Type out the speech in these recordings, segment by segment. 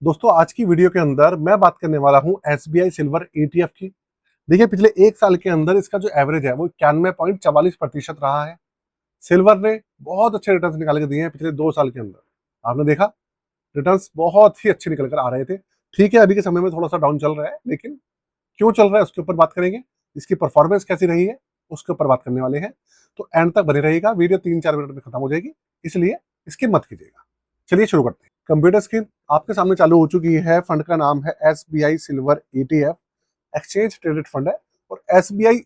दोस्तों आज की वीडियो के अंदर मैं बात करने वाला हूं एसबीआई सिल्वर ईटीएफ की। देखिए पिछले एक साल के अंदर इसका जो एवरेज है वो 91.44% रहा है। सिल्वर ने बहुत अच्छे रिटर्न्स निकाल के दिए हैं पिछले 2 साल के अंदर। आपने देखा रिटर्न्स बहुत ही अच्छे निकल कर आ रहे थे। ठीक है अभी के समय में थोड़ा सा डाउन चल रहा है, लेकिन क्यों चल रहा है उसके ऊपर बात करेंगे। इसकी परफॉर्मेंस कैसी रही है उसके ऊपर बात करने वाले हैं। तो एंड तक बने रहेगा, वीडियो 3-4 मिनट में खत्म हो जाएगी, इसलिए इसकी मत कीजिएगा। चलिए शुरू करते हैं। कंप्यूटर स्क्रीन आपके सामने चालू हो चुकी है। फंड का नाम है SBI silver ETF, exchange traded fund है। और एसबीआई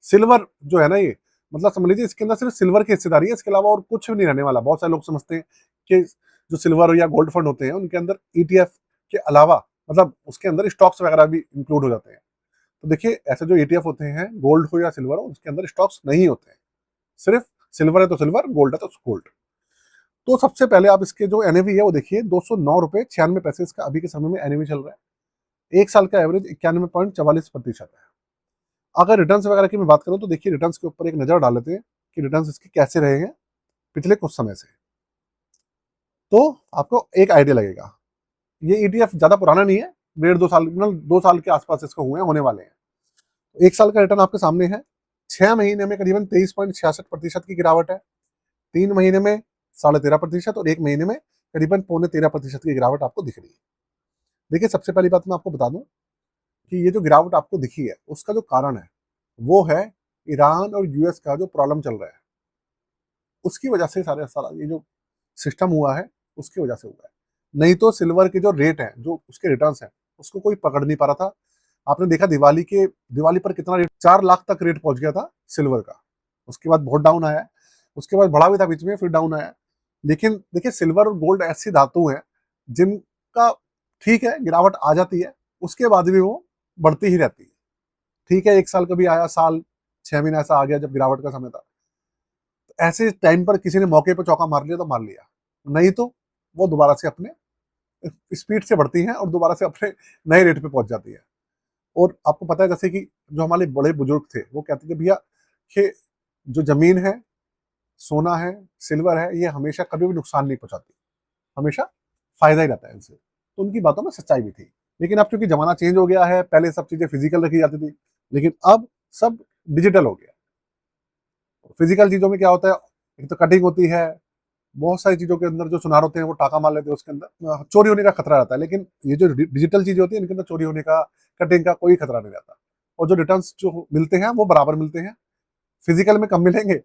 सिल्वर जो है ना, ये मतलब समझ लीजिए इसके अंदर सिर्फ सिल्वर की हिस्सेदारी है, इसके अलावा और कुछ भी नहीं रहने वाला। बहुत सारे लोग समझते हैं कि जो सिल्वर या गोल्ड फंड होते हैं उनके अंदर ईटीएफ के अलावा मतलब उसके अंदर स्टॉक्स वगैरह भी इंक्लूड हो जाते हैं। तो देखिए ऐसे जो ईटीएफ होते हैं, गोल्ड हो या सिल्वर हो, उसके अंदर स्टॉक्स नहीं होते हैं। सिर्फ सिल्वर है तो सिल्वर, गोल्ड है तो गोल्ड। तो सबसे पहले आप इसके जो एनएवी है वो देखिए, 209 रुपए 96 पैसे इसका अभी के समय में एनएवी चल रहा है। एक साल का एवरेज 91.44% है। अगर रिटर्न्स वगैरह की मैं बात करूं तो देखिए रिटर्न्स के ऊपर एक नजर डाल लेते हैं कि रिटर्न्स इसके कैसे रहे हैं पिछले कुछ समय से। तो आपको एक आइडिया लगेगा। ये ईटीएफ ज्यादा पुराना नहीं है, 1.5-2 साल मतलब 2 साल के आसपास इसको हुए होने वाले हैं। एक साल का रिटर्न आपके सामने है। 6 महीने में करीबन 23.66% की गिरावट है। 3 महीने में 13.5% और 1 महीने में करीबन 13.25% की गिरावट आपको दिख रही है। देखिए सबसे पहली बात मैं आपको बता दूं कि ये जो गिरावट आपको दिखी है उसका जो कारण है वो है ईरान और यूएस का जो प्रॉब्लम चल रहा है, उसकी वजह से सारे सारा ये जो सिस्टम हुआ है उसकी वजह से हुआ है। नहीं तो सिल्वर के जो रेट है, जो उसके रिटर्न्स हैं, उसको कोई पकड़ नहीं पा रहा था। आपने देखा दिवाली पर कितना रेट, 4 लाख तक रेट पहुंच गया था सिल्वर का। उसके बाद बहुत डाउन आया है, उसके बाद बढ़ा भी था बीच में, फिर डाउन आया। लेकिन देखिए सिल्वर और गोल्ड ऐसी धातु हैं जिनका ठीक है गिरावट आ जाती है, उसके बाद भी वो बढ़ती ही रहती है। ठीक है एक साल कभी आया, साल 6 महीने ऐसा आ गया जब गिरावट का समय था। ऐसे टाइम पर किसी ने मौके पर चौका मार लिया तो मार लिया, नहीं तो वो दोबारा से अपने स्पीड से बढ़ती हैं और दोबारा से अपने नए रेट पे पहुंच जाती है। और आपको पता है जैसे कि जो हमारे बड़े बुजुर्ग थे वो कहते थे भैया कि जो जमीन है, सोना है, सिल्वर है, ये हमेशा कभी भी नुकसान नहीं पहुंचाती, हमेशा फायदा ही रहता है इनसे। तो उनकी बातों में सच्चाई भी थी। लेकिन अब चूंकि जमाना चेंज हो गया है, पहले सब चीजें फिजिकल रखी जाती थी, लेकिन अब सब डिजिटल हो गया। फिजिकल चीजों में क्या होता है, एक तो कटिंग होती है, बहुत सारी चीजों के अंदर जो सुनार होते हैं वो टाका मार लेते हैं, उसके अंदर चोरी होने का खतरा रहता है। लेकिन ये जो डिजिटल चीजें होती है इनके अंदर चोरी होने का, कटिंग का कोई खतरा नहीं रहता। और जो रिटर्न्स जो मिलते हैं वो बराबर मिलते हैं। फिजिकल में कम मिलेंगे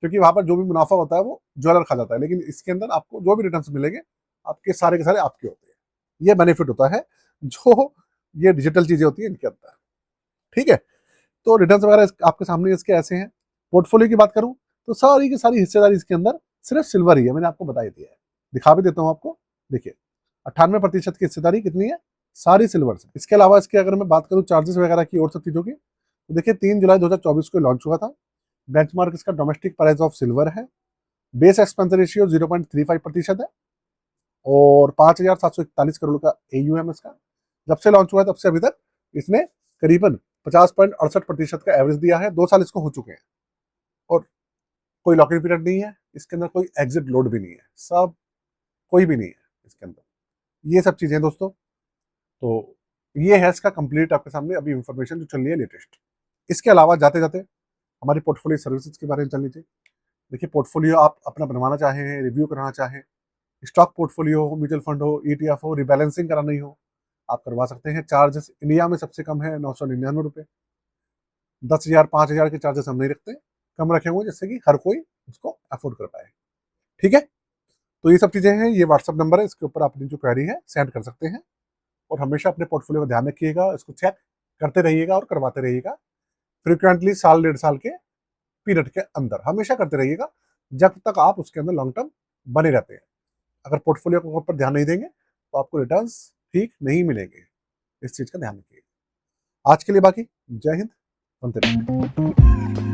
क्योंकि वहां पर जो भी मुनाफा होता है वो ज्वेलर खा जाता है, लेकिन इसके अंदर आपको जो भी रिटर्न्स मिलेंगे आपके सारे के सारे आपके होते हैं। ये बेनिफिट होता है जो ये डिजिटल चीजें होती है इनके अंदर। ठीक है, तो रिटर्न्स वगैरह आपके सामने इसके ऐसे हैं। पोर्टफोलियो की बात करूं तो सारी की सारी हिस्सेदारी इसके अंदर सिर्फ सिल्वर ही है, मैंने आपको बता ही दिया है। दिखा भी देता हूं आपको, देखिए 98% की हिस्सेदारी कितनी है, सारी सिल्वर से। इसके अलावा इसके अगर मैं बात करूं चार्जेस वगैरह की और सब चीजों की, तो देखिए 3 जुलाई 2024 को लॉन्च हुआ था। बेंचमार्क इसका डोमेस्टिक प्राइस ऑफ सिल्वर है। बेस एक्सपेंस रेशियो 0.35% है और 5,741 करोड़ का एयूएम इसका। जब से लॉन्च हुआ है तब से अभी तक इसने करीबन 50.68% का एवरेज दिया है। 2 साल इसको हो चुके हैं और कोई लॉकिंग पीरियड नहीं है इसके अंदर, कोई एग्जिट लोड भी नहीं है, सब कोई भी नहीं है इसके अंदर। ये सब चीजें दोस्तों, तो ये है इसका कंप्लीट आपके सामने अभी इंफॉर्मेशन जो चल रही है लेटेस्ट। इसके अलावा जाते जाते हमारी पोर्टफोलियो सर्विसेज के बारे में जान लीजिए। देखिए पोर्टफोलियो आप अपना बनवाना चाहें, रिव्यू कराना चाहें, स्टॉक पोर्टफोलियो हो, म्यूचुअल फंड हो, ईटीएफ हो, रिबैलेंसिंग करानी हो, आप करवा सकते हैं। चार्जेस इंडिया में सबसे कम है 999 रुपये। 10,000 5,000 के चार्जेस हम नहीं रखते, कम रखे हुए जिससे कि हर कोई उसको अफोर्ड कर पाए। ठीक है, तो ये सब चीजें हैं। ये व्हाट्सअप नंबर है, इसके ऊपर अपनी जो क्वेरी है सेंड कर सकते हैं। और हमेशा अपने पोर्टफोलियो का ध्यान रखिएगा, इसको चेक करते रहिएगा और करवाते रहिएगा फ्रिक्वेंटली, साल 1.5 साल के पीरियड के अंदर हमेशा करते रहिएगा, जब तक आप उसके अंदर लॉन्ग टर्म बने रहते हैं। अगर पोर्टफोलियो के ऊपर ध्यान नहीं देंगे तो आपको रिटर्न्स ठीक नहीं मिलेंगे, इस चीज का ध्यान रखिए। आज के लिए बाकी, जय हिंद, वंदे मातरम।